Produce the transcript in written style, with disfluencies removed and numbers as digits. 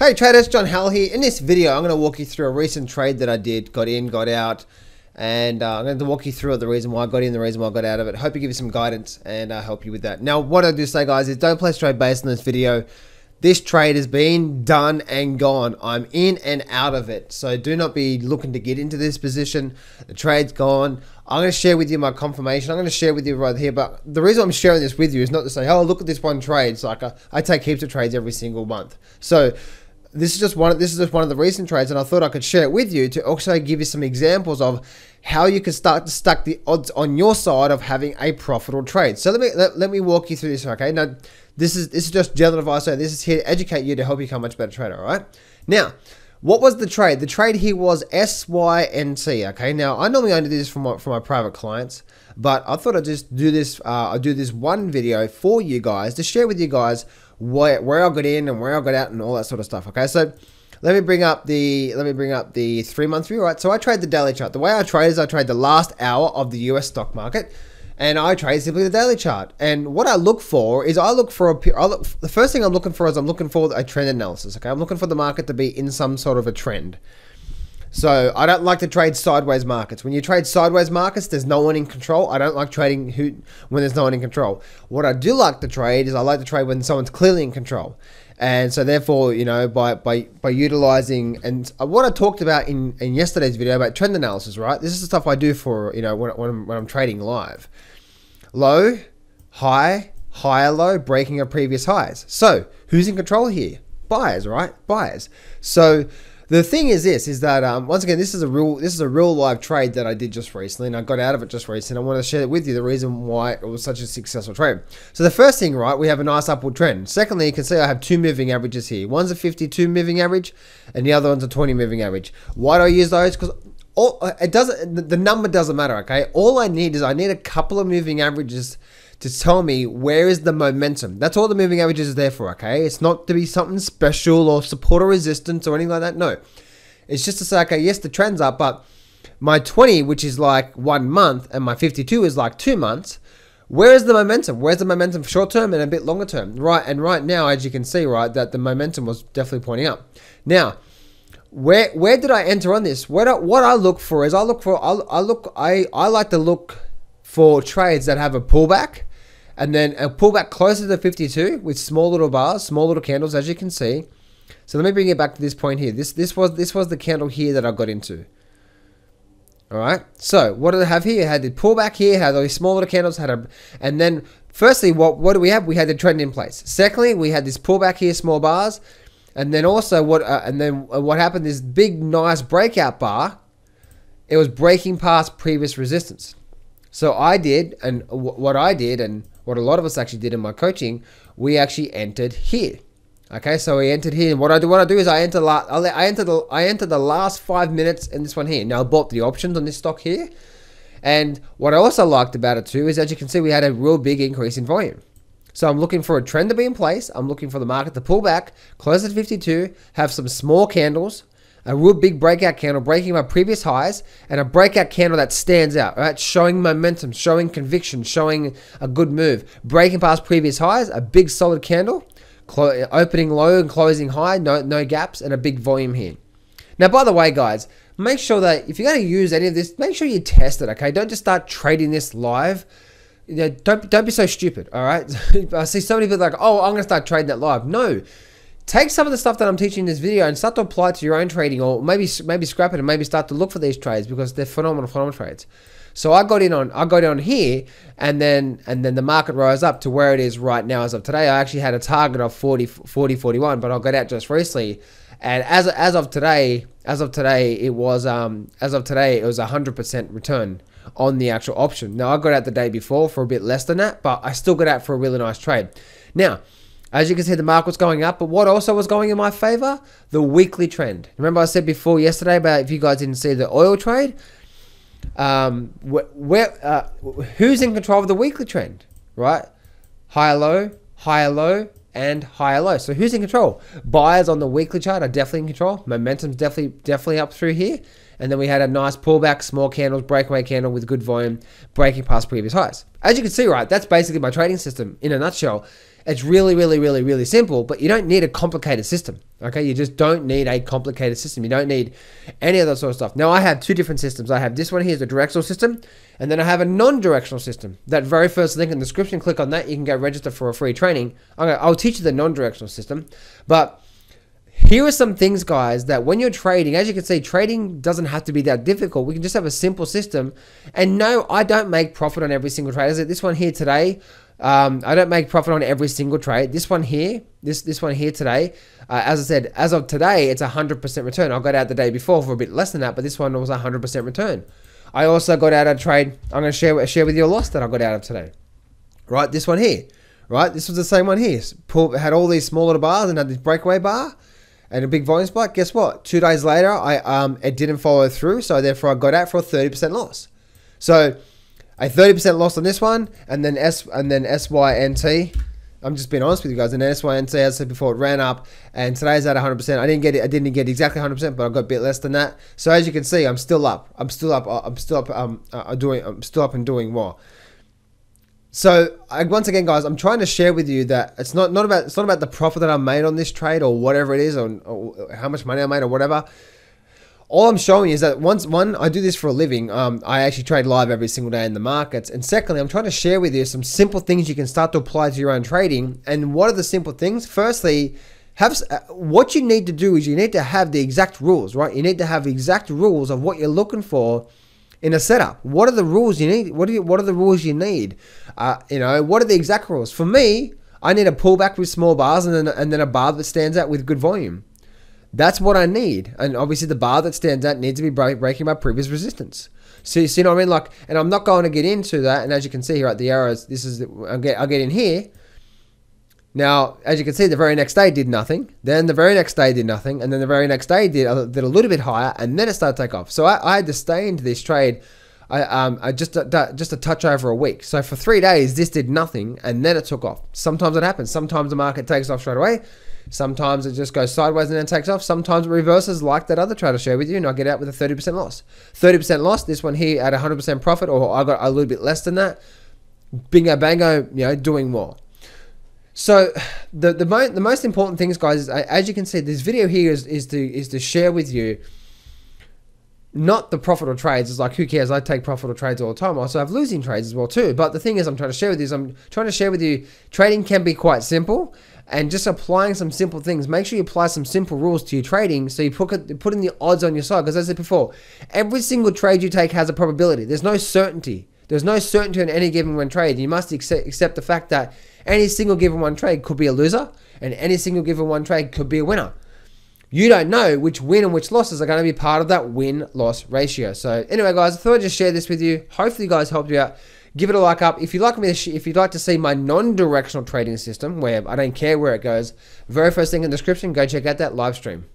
Hey traders, John Hall here. In this video, I'm going to walk you through a recent trade that I did, got in, got out, and I'm going to walk you through the reason why I got in, the reason why I got out of it. Hope you give you some guidance and help you with that. Now, what I do say, guys, is don't place trade based on this video. This trade has been done and gone. I'm in and out of it. So do not be looking to get into this position. The trade's gone. I'm going to share with you my confirmation. I'm going to share with you right here. But the reason I'm sharing this with you is not to say, oh, look at this one trade. It's like I take heaps of trades every single month. So this is just one of the recent trades, and I thought I could share it with you to also give you some examples of how you can start to stack the odds on your side of having a profitable trade. So let me walk you through this. Okay, now this is just general advice. So this is here to educate you to help you become a much better trader. All right. Now, what was the trade? The trade here was SYNT. Okay. Now I normally only do this for my private clients, but I thought I'd just do this. I'll do this one video for you guys to share with you guys where I got in and where I got out and all that sort of stuff. Okay, so let me bring up the 3-month view. Right, so I trade the daily chart. The way I trade is I trade the last hour of the US stock market, and I trade simply the daily chart. And what I look for is the first thing I'm looking for is I'm looking for a trend analysis. Okay, I'm looking for the market to be in some sort of a trend. So I don't like to trade sideways markets. When you trade sideways markets, there's no one in control. I don't like trading when there's no one in control. What I do like to trade is I like to trade when someone's clearly in control. And so therefore, you know, by utilizing, and what I talked about in yesterday's video about trend analysis, right? This is the stuff I do for, you know, when I'm trading live. Low, high, higher low, breaking of previous highs. So who's in control here? Buyers, right? Buyers. So the thing is this, is that once again, this is a real live trade that I did just recently, and I got out of it just recently. I want to share it with you, the reason why it was such a successful trade. So the first thing, right, we have a nice upward trend. Secondly, you can see I have two moving averages here. One's a 52 moving average, and the other one's a 20 moving average. Why do I use those? Because the number doesn't matter. Okay, all I need is a couple of moving averages to tell me where is the momentum. That's all the moving averages is there for, okay? It's not to be something special or support or resistance or anything like that, no. It's just to say, okay, yes, the trend's up, but my 20, which is like 1 month, and my 52 is like 2 months, where is the momentum? Where's the momentum for short term and a bit longer term? Right, and right now, as you can see, right, that the momentum was definitely pointing up. Now, where did I enter on this? What I look for is I like to look for trades that have a pullback, and then a pullback closer to 52 with small little bars, small little candles, as you can see. So let me bring it back to this point here. This was the candle here that I got into. All right. So what did I have here? I had the pullback here, had those small little candles, and then firstly, what do we have? We had the trend in place. Secondly, we had this pullback here, small bars, and then also what happened? This big nice breakout bar. It was breaking past previous resistance. So I did, and what I did, and what a lot of us actually did in my coaching, we actually entered here. Okay, so we entered here, and what I do is I enter the last 5 minutes in this one here. Now I bought the options on this stock here, and what I also liked about it too is, as you can see, we had a real big increase in volume. So I'm looking for a trend to be in place. I'm looking for the market to pull back, close at 52, have some small candles, a real big breakout candle breaking my previous highs, and a breakout candle that stands out, right? Showing momentum, showing conviction, showing a good move. Breaking past previous highs, a big solid candle, opening low and closing high, no gaps, and a big volume here. Now, by the way, guys, make sure that if you're going to use any of this, make sure you test it, okay? Don't just start trading this live. You know, don't be so stupid, all right? I see so many people like, oh, I'm going to start trading that live. No. Take some of the stuff that I'm teaching in this video and start to apply it to your own trading, or maybe scrap it and maybe start to look for these trades, because they're phenomenal trades. So I got in on here, and then the market rose up to where it is right now as of today. I actually had a target of 41, but I got out just recently, and as of today it was 100% return on the actual option. Now I got out the day before for a bit less than that, but I still got out for a really nice trade. Now, as you can see, the market was going up, but what also was going in my favor? The weekly trend. Remember I said before yesterday about, if you guys didn't see the oil trade, who's in control of the weekly trend, right? Higher low, and higher low. So who's in control? Buyers on the weekly chart are definitely in control. Momentum's definitely up through here. And then we had a nice pullback, small candles, breakaway candle with good volume, breaking past previous highs. As you can see, right, that's basically my trading system in a nutshell. It's really, really, really, really simple, but you don't need a complicated system. Okay, you just don't need a complicated system. You don't need any of that sort of stuff. Now, I have two different systems. I have this one here is a directional system, and then I have a non-directional system. That very first link in the description, click on that. You can go register for a free training. I'll teach you the non-directional system, but here are some things, guys, that when you're trading, as you can see, trading doesn't have to be that difficult. We can just have a simple system. And no, I don't make profit on every single trade. As I said, this one here today, I don't make profit on every single trade. This one here, this one here today, as I said, as of today, it's 100% return. I got out the day before for a bit less than that, but this one was 100% return. I also got out of trade. I'm going to share with you a loss that I got out of today. Right, this one here. Right, this was the same one here. Had all these small little bars and had this breakaway bar and a big volume spike. Guess what? 2 days later, it didn't follow through, so therefore I got out for a 30% loss. So a 30% loss on this one, and then SYNT. I'm just being honest with you guys. And then SYNT, as I said before, it ran up, and today's at 100%. I didn't get exactly 100%, but I got a bit less than that. So as you can see, I'm still up. I'm still up and doing more. So once again, guys, I'm trying to share with you that it's not about the profit that I made on this trade or whatever it is, or how much money I made or whatever. All I'm showing you is that one, I do this for a living. I actually trade live every single day in the markets. And secondly, I'm trying to share with you some simple things you can start to apply to your own trading. And what are the simple things? Firstly, what you need to do is you need to have the exact rules, right? You need to have exact rules of what you're looking for in a setup. What are the rules you need? What are the rules you need? What are the exact rules? For me, I need a pullback with small bars and then a bar that stands out with good volume. That's what I need. And obviously the bar that stands out needs to be breaking my previous resistance. So you see what I mean? Like, and I'm not going to get into that. And as you can see here at the arrows, I'll get in here. Now, as you can see, the very next day did nothing. Then the very next day did nothing. And then the very next day did a little bit higher. And then it started to take off. So I had to stay into this trade just a touch over a week. So for 3 days, this did nothing. And then it took off. Sometimes it happens. Sometimes the market takes off straight away. Sometimes it just goes sideways and then takes off. Sometimes it reverses like that other trade I share with you, and I get out with a 30% loss. 30% loss, this one here at 100% profit, or I got a little bit less than that. Bingo, bango, doing more. So the most important things, guys, is, as you can see, this video here is to share with you not the profitable trades. It's like, who cares? I take profitable trades all the time. I also have losing trades as well too. But the thing is, I'm trying to share with you, trading can be quite simple, and just applying some simple things. Make sure you apply some simple rules to your trading, so you put in the odds on your side. Because as I said before, every single trade you take has a probability. There's no certainty. There's no certainty in any given one trade. You must accept the fact that any single given one trade could be a loser, and any single given one trade could be a winner. You don't know which win and which losses are going to be part of that win-loss ratio. So anyway, guys, I thought I'd just share this with you. Hopefully, you guys helped you out. Give it a like up. If you'd like to see my non-directional trading system, where I don't care where it goes, very first thing in the description, go check out that live stream.